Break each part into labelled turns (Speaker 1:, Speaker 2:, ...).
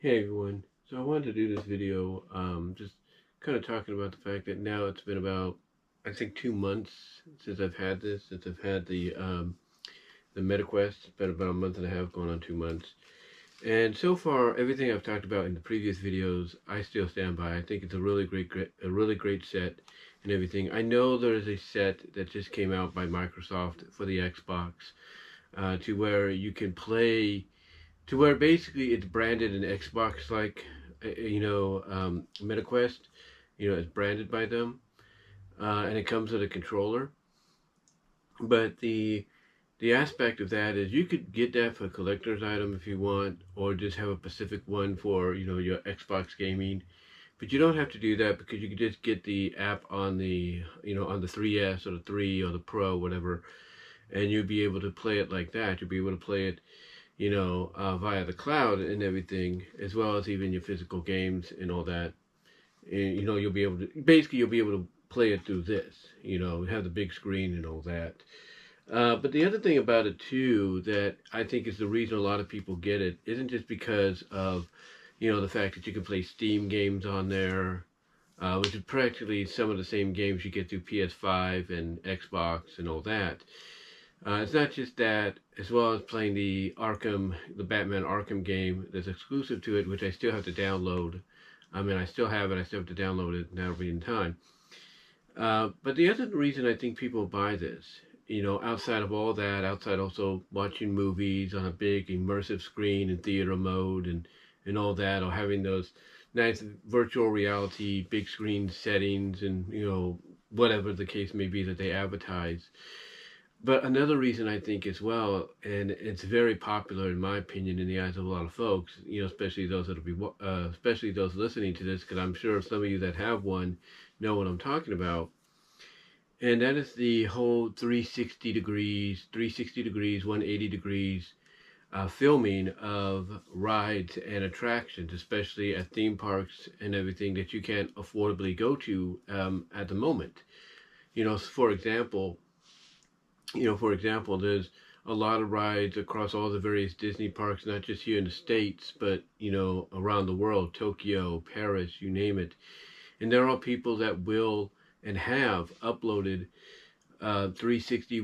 Speaker 1: Hey everyone, so I wanted to do this video, just kind of talking about the fact that now it's been about, I think 2 months since I've had this, since I've had the MetaQuest. It's been about a month and a half, going on 2 months. And so far, everything I've talked about in the previous videos, I still stand by. I think it's a really great set and everything. I know there is a set that just came out by Microsoft for the Xbox, to where you can play to where basically it's branded an Xbox like, MetaQuest, it's branded by them, and it comes with a controller. But the aspect of that is you could get that for a collector's item if you want, or just have a specific one for your Xbox gaming. But you don't have to do that because you can just get the app on the on the 3S or the 3 or the Pro, whatever, and you'll be able to play it like that. You'll be able to play it via the cloud and everything, as well as even your physical games and all that. And, you'll be able to, basically, you'll be able to play it through this, have the big screen and all that. But the other thing about it, too, that I think is the reason a lot of people get it, isn't just because of, the fact that you can play Steam games on there, which is practically some of the same games you get through PS5 and Xbox and all that. It's not just that, as well as playing the Batman Arkham game that's exclusive to it, which I still have to download. I mean, I still have it. I still have to download it now in time. But the other reason I think people buy this, outside of all that, outside also watching movies on a big immersive screen in theater mode and all that, or having those nice virtual reality big screen settings and, whatever the case may be that they advertise. But another reason I think as well, and it's very popular in my opinion in the eyes of a lot of folks, especially those especially those listening to this, because I'm sure some of you that have one know what I'm talking about, and that is the whole 360 degrees, 180 degrees filming of rides and attractions, especially at theme parks and everything that you can't affordably go to at the moment. For example, there's a lot of rides across all the various Disney parks, not just here in the States, but, around the world, Tokyo, Paris, you name it. And there are people that will and have uploaded 360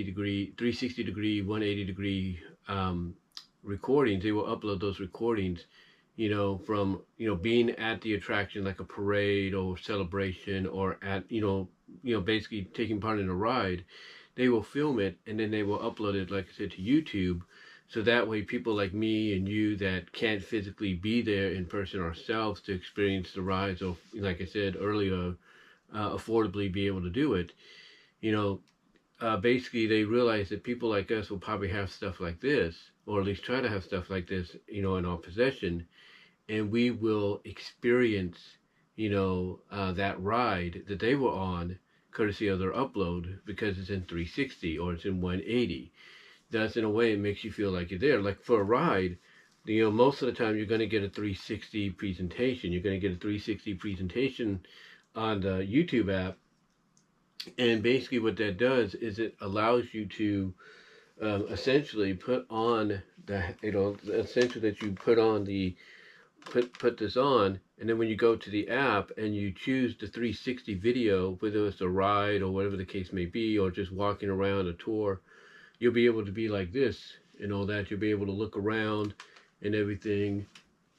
Speaker 1: degree, 180 degree recordings. They will upload those recordings, from, being at the attraction, like a parade or celebration, or at, basically taking part in a ride. They will film it and then they will upload it, like I said, to YouTube. So that way people like me and you that can't physically be there in person ourselves to experience the rides, or like I said earlier, affordably be able to do it, basically they realize that people like us will probably have stuff like this, or at least try to have stuff like this, in our possession, and we will experience, that ride that they were on, courtesy of their upload, because it's in 360 or it's in 180. Thus, in a way, it makes you feel like you're there. Like for a ride, most of the time you're going to get a 360 presentation. You're going to get a 360 presentation on the YouTube app. And basically what that does is it allows you to essentially put on essentially that you put on put this on, and then when you go to the app and you choose the 360 video, whether it's a ride or whatever the case may be, or just walking around a tour, you'll be able to be like this and all that. You'll be able to look around and everything.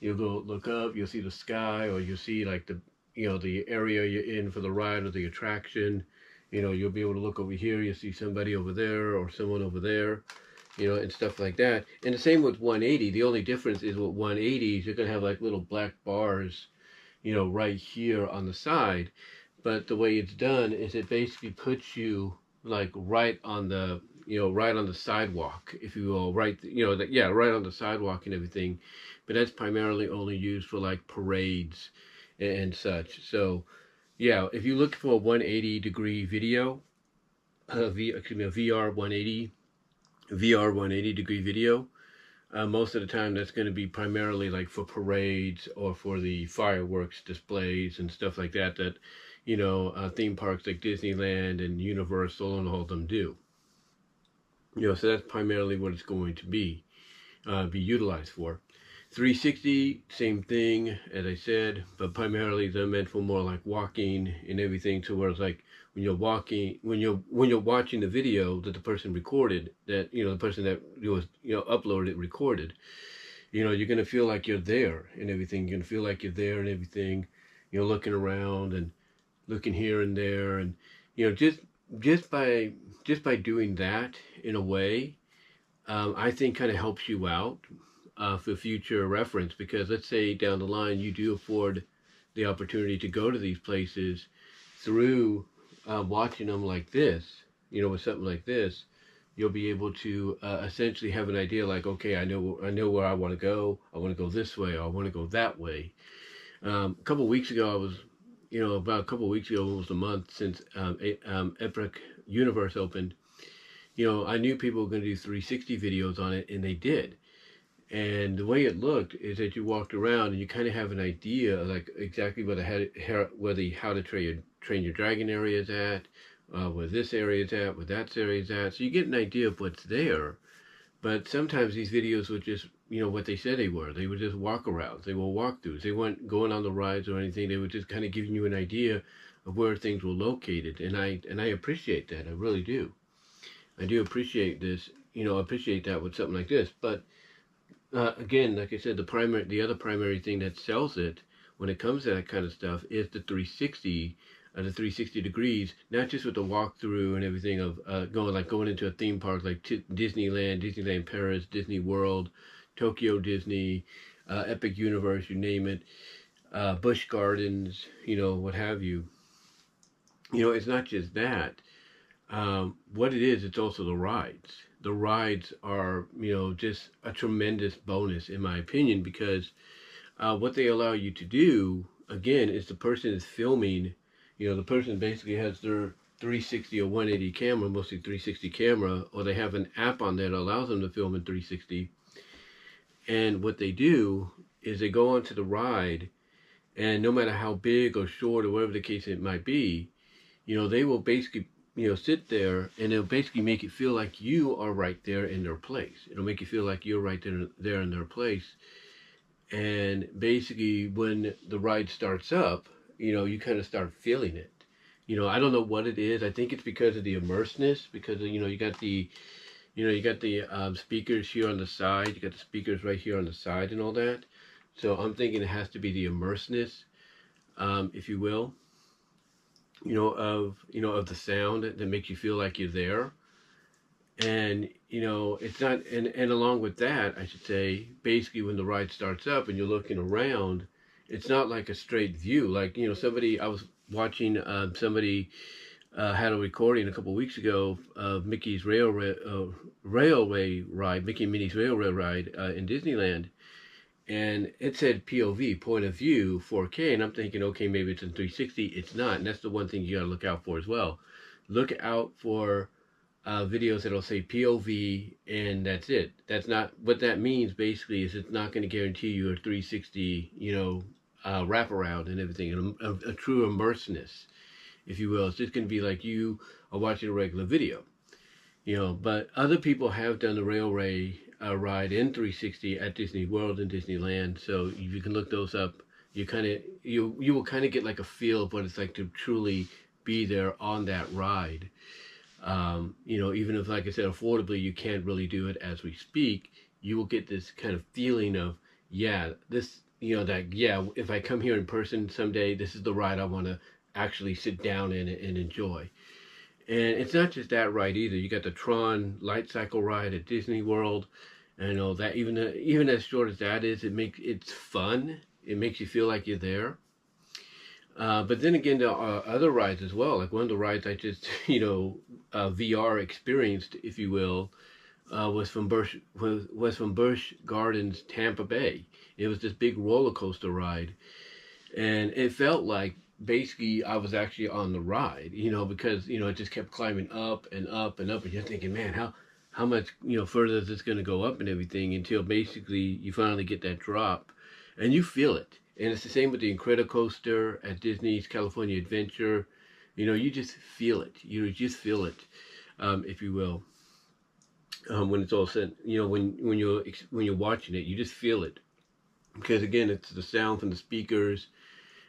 Speaker 1: You'll go look up, you'll see the sky, or you'll see like the area you're in for the ride or the attraction. You'll be able to look over here, you'll see somebody over there or someone over there, and stuff like that. And the same with 180. The only difference is with 180s, you're going to have like little black bars, right here on the side. But the way it's done is it basically puts you like right on the, right on the sidewalk, if you will, right, right on the sidewalk and everything. But that's primarily only used for like parades and such. So, yeah, if you look for a 180 degree video, a VR 180 degree video, most of the time that's going to be primarily like for parades or for the fireworks displays and stuff like that theme parks like Disneyland and Universal and all of them do. So that's primarily what it's going to be utilized for. 360, same thing as I said, but primarily they're meant for more like walking and everything. So where it's like when you're walking, when you're watching the video that the person recorded, that the person that was uploaded recorded, you're gonna feel like you're there and everything. You're gonna feel like you're there and everything. Looking around and looking here and there, and just just by just by doing that in a way, I think kind of helps you out for future reference. Because let's say down the line you do afford the opportunity to go to these places through watching them like this, with something like this, you'll be able to essentially have an idea like, okay, I know where I want to go. I want to go this way. Or I want to go that way. A couple of weeks ago, I was, about a couple of weeks ago, almost a month since Epic Universe opened. I knew people were going to do 360 videos on it, and they did. And the way it looked is that you walked around and you kind of have an idea of like exactly where how to train your dragon area is at, where this area is at, where that area is at. So you get an idea of what's there. But sometimes these videos were just, what they said they were. They were just walkarounds. They were walkthroughs. They weren't going on the rides or anything. They were just kind of giving you an idea of where things were located. And I appreciate that. I really do. I do appreciate this. Appreciate that with something like this. But again, like I said, the other primary thing that sells it when it comes to that kind of stuff is the 360, the 360 degrees, not just with the walkthrough and everything of going into a theme park like Disneyland Paris, Disney World, Tokyo Disney, Epic Universe, you name it, Busch Gardens, what have you. It's not just that. What it is, it's also the rides. The rides are, just a tremendous bonus in my opinion, because what they allow you to do, again, is the person is filming, the person basically has their 360 or 180 camera, mostly 360 camera, or they have an app on there that allows them to film in 360. And what they do is they go onto the ride, and no matter how big or short or whatever the case it might be, they will basically sit there, and it'll basically make it feel like you are right there in their place. It'll make you feel like you're right there in their place. And basically, when the ride starts up, you kind of start feeling it. I don't know what it is. I think it's because of the immersiveness, because you got the speakers here on the side. You got the speakers right here on the side and all that. So I'm thinking it has to be the immersiveness, if you will. Of the sound that makes you feel like you're there. And it's not, and along with that, I should say, basically when the ride starts up and you're looking around, it's not like a straight view. Like, I was watching, somebody had a recording a couple of weeks ago of Mickey's railway ride, Mickey and Minnie's railway ride in Disneyland. And it said POV, point of view, 4K, and I'm thinking, okay, maybe it's in 360. It's not, and that's the one thing you gotta look out for as well. Look out for videos that'll say POV, and that's it. That's not, what that means basically is it's not gonna guarantee you a 360, wraparound and everything, a true immersiveness, if you will. It's just gonna be like you are watching a regular video. But other people have done the railway ride in 360 at Disney World and Disneyland, so you can look those up. You will kind of get like a feel of what it's like to truly be there on that ride. Even if, like I said, affordably you can't really do it as we speak, you will get this kind of feeling of, if I come here in person someday, this is the ride I want to actually sit down in and enjoy. And it's not just that ride either. You got the Tron Light Cycle ride at Disney World, and that even as short as that is, it's fun. It makes you feel like you're there. But then again, there are other rides as well. Like one of the rides I just VR experienced, if you will, was from Busch Gardens, Tampa Bay. It was this big roller coaster ride, and it felt like basically I was actually on the ride, because it just kept climbing up and up and up, and you're thinking, man, how much further is this going to go up and everything, until basically you finally get that drop, and you feel it. And it's the same with the Incredicoaster at Disney's California Adventure. You just feel it. You just feel it, if you will. When it's all said, when you're watching it, you just feel it. because again, it's the sound from the speakers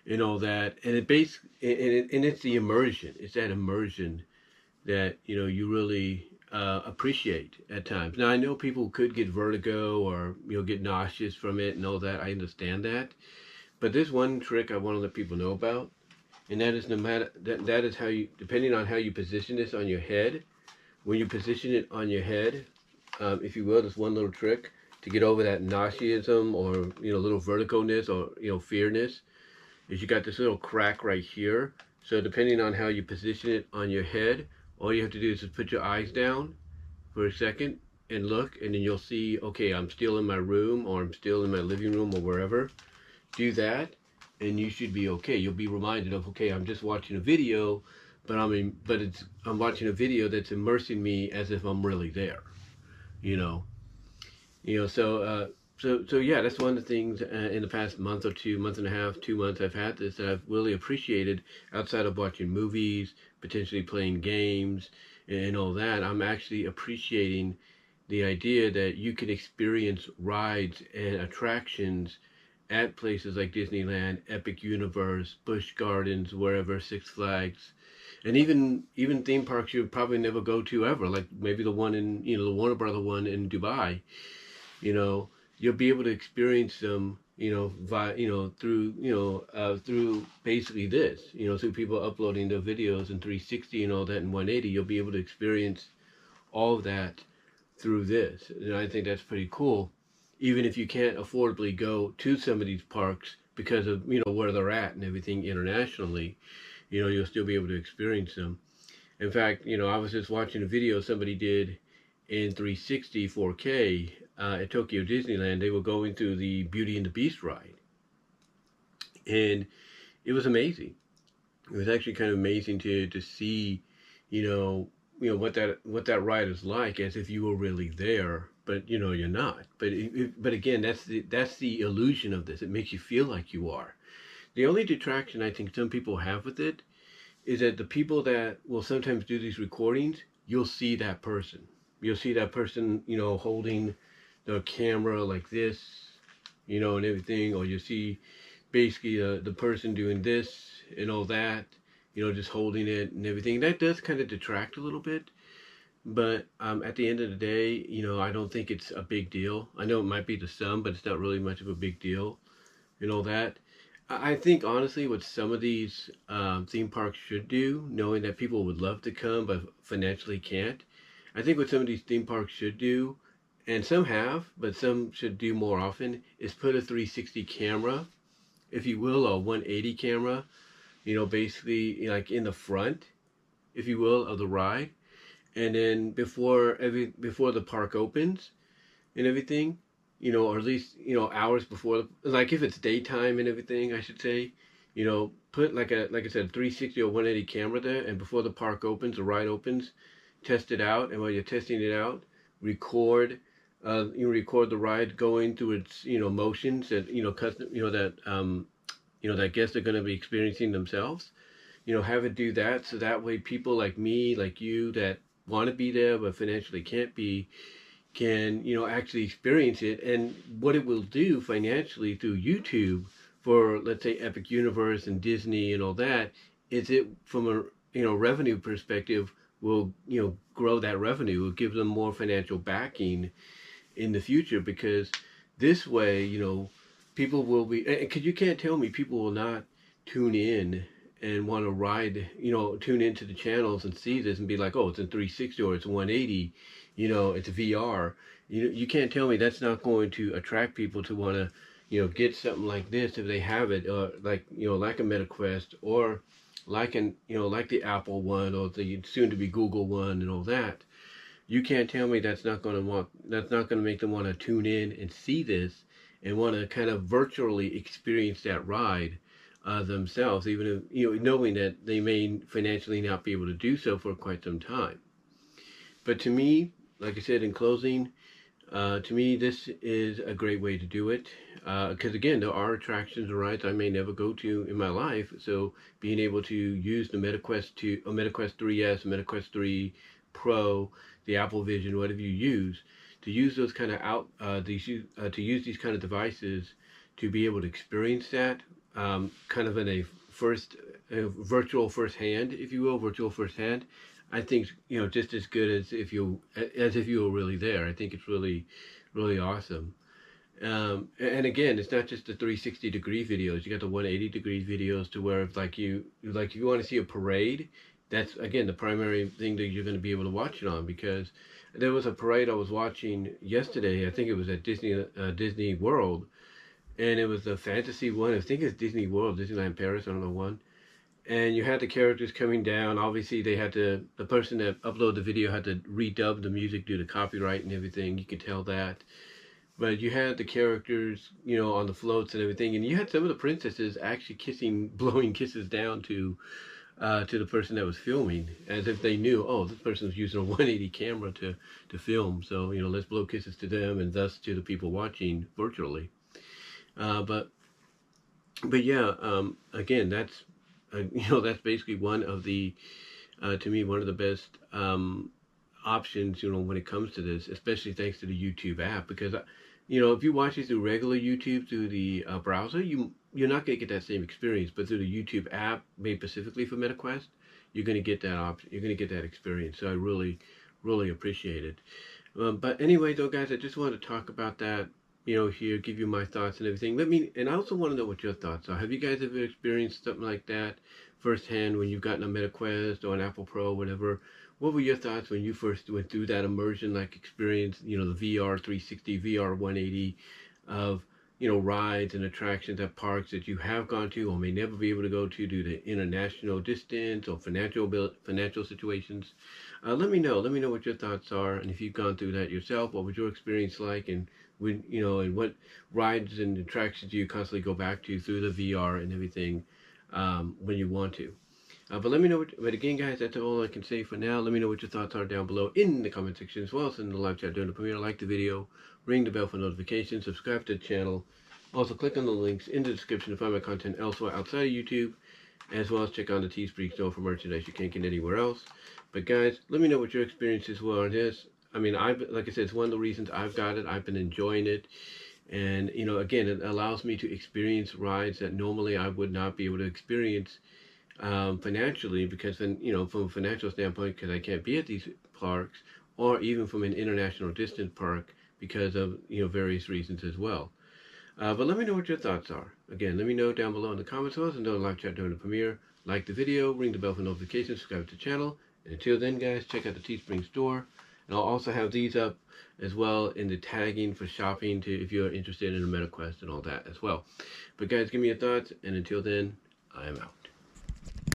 Speaker 1: and all that, and and it's the immersion. It's that immersion that you really appreciate at times. Now I know people could get vertigo or get nauseous from it and all that. I understand that, but there's one trick I want to let people know about, and that is no matter that is how you, depending on how you position this on your head. When you position it on your head, if you will, there's one little trick to get over that nauseism or little vertigo-ness or fearness. Is you got this little crack right here. So depending on how you position it on your head, all you have to do is just put your eyes down for a second and look, and then you'll see, okay, I'm still in my room or I'm still in my living room or wherever. Do that and you should be okay. You'll be reminded of, okay, I'm just watching a video, but I'm watching a video that's immersing me as if I'm really there. You know. So yeah, that's one of the things in the past month or two, month and a half, 2 months I've had this that I've really appreciated outside of watching movies, potentially playing games and all that. I'm actually appreciating the idea that you can experience rides and attractions at places like Disneyland, Epic Universe, Busch Gardens, wherever, Six Flags, and even theme parks you would probably never go to ever, like maybe the one in the Warner Brother one in Dubai. you know you'll be able to experience them through basically this, through people uploading their videos in 360 and all that in 180. You'll be able to experience all of that through this, and I think that's pretty cool, even if you can't affordably go to some of these parks because of where they're at and everything internationally. You'll still be able to experience them. In fact, I was just watching a video somebody did in 360 4K at Tokyo Disneyland. They were going through the Beauty and the Beast ride, and it was amazing. It was actually kind of amazing to see, what that ride is like, as if you were really there, but you're not. But again, that's the illusion of this. It makes you feel like you are. The only detraction I think some people have with it is that the people that will sometimes do these recordings, you'll see that person. You'll see that person, holding the camera like this, and everything, or you see basically the person doing this and all that, just holding it and everything. That does kind of detract a little bit, but at the end of the day, I don't think it's a big deal. I know it might be to some, but it's not really much of a big deal and all that. I think honestly, what some of these theme parks should do, knowing that people would love to come but financially can't, I think what some of these theme parks should do, and some have, but some should do more often, is put a 360 camera, if you will, a 180 camera, basically like in the front, if you will, of the ride, and then before the park opens and everything, or at least hours before, like if it's daytime and everything, I should say, put like I said, 360 or 180 camera there, and before the park opens, the ride opens, test it out, and while you're testing it out, record. You record the ride going through its motions that that guests are going to be experiencing themselves. Have it do that, so that way people like me, like you, that want to be there but financially can't be, can actually experience it. And what it will do financially through YouTube for, let's say, Epic Universe and Disney and all that, is it, from a revenue perspective, will grow that revenue, will give them more financial backing in the future, because this way people will be, because you can't tell me people will not tune in and want to ride, tune into the channels and see this and be like, oh, it's in 360 or it's 180, it's VR. You can't tell me that's not going to attract people to want to, get something like this if they have it, or like, like a MetaQuest, or like like the Apple one, or the soon to be Google one and all that. You can't tell me that's not going to make them want to tune in and see this and want to kind of virtually experience that ride themselves, even if, knowing that they may financially not be able to do so for quite some time. But to me, like I said in closing, to me this is a great way to do it, because again, there are attractions and rides I may never go to in my life. So being able to use the MetaQuest 2, or MetaQuest 3S, MetaQuest 3 Pro, the Apple Vision, whatever you use, to use those kind of to use these kind of devices to be able to experience that kind of in a virtual first hand, if you will, virtual first hand. I think just as good as if you were really there. I think it's really really awesome. And again, it's not just the 360-degree videos. You got the 180-degree videos to where if if you want to see a parade, that's again the primary thing that you're going to be able to watch it on, because there was a parade I was watching yesterday. I think it was at Disney World, and it was a fantasy one. I think it's Disney World, Disneyland Paris. I don't know one. And you had the characters coming down. Obviously, the person that uploaded the video had to redub the music due to copyright and everything. You could tell that. But you had the characters, on the floats and everything, and you had some of the princesses actually blowing kisses down to the person that was filming, as if they knew, oh, this person's using a 180 camera to film, so let's blow kisses to them and thus to the people watching virtually. But yeah, again, that's that's basically one of the to me one of the best options when it comes to this, especially thanks to the YouTube app, because if you watch it through regular YouTube through the browser, you're not going to get that same experience. But through the YouTube app made specifically for MetaQuest, you're going to get that option. You're going to get that experience. So I really, really appreciate it. But anyway, though, guys, I just wanted to talk about that. Here, give you my thoughts and everything. And I also want to know what your thoughts are. Have you guys ever experienced something like that firsthand when you've gotten a MetaQuest or an Apple Pro, whatever? What were your thoughts when you first went through that immersion-like experience, the VR 360, VR 180 of, rides and attractions at parks that you have gone to or may never be able to go to due to international distance or financial situations? Let me know. Let me know what your thoughts are, and if you've gone through that yourself, what was your experience like, and and what rides and attractions do you constantly go back to through the VR and everything when you want to? But let me know but again, guys, that's all I can say for now. Let me know what your thoughts are down below in the comment section as well. Send the live chat during the premiere. Like the video, ring the bell for notifications, subscribe to the channel. Also, click on the links in the description to find my content elsewhere outside of YouTube, as well as check out the Teespring store for merchandise you can't get anywhere else. But guys, let me know what your experiences were on this. I mean, like I said, it's one of the reasons I've got it. I've been enjoying it. And, again, it allows me to experience rides that normally I would not be able to experience financially, because then, from a financial standpoint, because I can't be at these parks, or even from an international distance park because of, various reasons as well. But let me know what your thoughts are. Again, let me know down below in the comments as well, and don't live chat during the premiere. Like the video, ring the bell for notifications, subscribe to the channel. And until then, guys, check out the Teespring store. And I'll also have these up as well in the tagging for shopping if you're interested in a MetaQuest and all that as well. But guys, give me your thoughts, and until then, I am out.